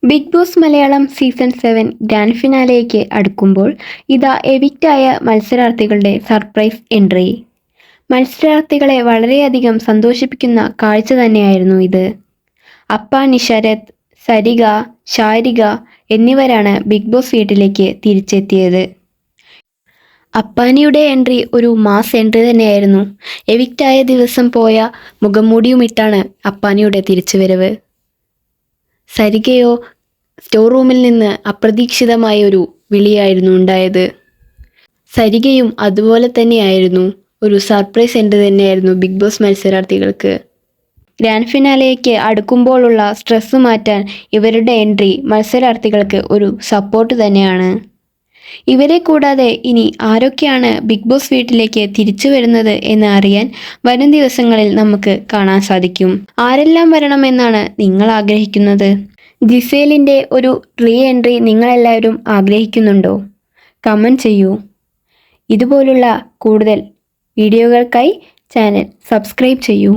Big Boss Malayalam season 7 grand ഫിനാലെയ്ക്ക് അടുക്കുമ്പോൾ ഇതാ എവിക്റ്റായ മത്സരാർത്ഥികളുടെ സർപ്രൈസ് എൻട്രി. മത്സരാർത്ഥികളെ വളരെയധികം സന്തോഷിപ്പിക്കുന്ന കാഴ്ച തന്നെയായിരുന്നു ഇത്. അപ്പാനി ശരത്, സരിക, ശാരിക എന്നിവരാണ് ബിഗ് ബോസ് വീട്ടിലേക്ക് തിരിച്ചെത്തിയത്. അപ്പാനിയുടെ എൻട്രി ഒരു മാസ് എൻട്രി തന്നെയായിരുന്നു. എവിക്റ്റായ ദിവസം പോയ മുഖംമൂടിയുമിട്ടാണ് അപ്പാനിയുടെ തിരിച്ചുവരവ്. സരികയോ സ്റ്റോർ റൂമിൽ നിന്ന് അപ്രതീക്ഷിതമായ ഒരു വിളിയായിരുന്നു ഉണ്ടായത്. സരികയും അതുപോലെ തന്നെയായിരുന്നു. ഒരു സർപ്രൈസ് എൻട്രി തന്നെയായിരുന്നു ബിഗ് ബോസ് മത്സരാർത്ഥികൾക്ക്. ഗ്രാൻഡ് ഫിനാലെയ്ക്ക് അടുക്കുമ്പോഴുള്ള സ്ട്രെസ് മാറ്റാൻ ഇവരുടെ എൻട്രി മത്സരാർത്ഥികൾക്ക് ഒരു സപ്പോർട്ട് തന്നെയാണ്. ഇവരെ കൂടാതെ ഇനി ആരൊക്കെയാണ് ബിഗ് ബോസ് വീട്ടിലേക്ക് തിരിച്ചു വരുന്നത് എന്ന് അറിയാൻ വരും ദിവസങ്ങളിൽ നമുക്ക് കാണാൻ സാധിക്കും. ആരെല്ലാം വരണമെന്നാണ് നിങ്ങൾ ആഗ്രഹിക്കുന്നത്? ജിസേലിൻ്റെ ഒരു റീ എൻട്രി നിങ്ങളെല്ലാവരും ആഗ്രഹിക്കുന്നുണ്ടോ? കമൻറ്റ് ചെയ്യൂ. ഇതുപോലുള്ള കൂടുതൽ വീഡിയോകൾക്കായി ചാനൽ സബ്സ്ക്രൈബ് ചെയ്യൂ.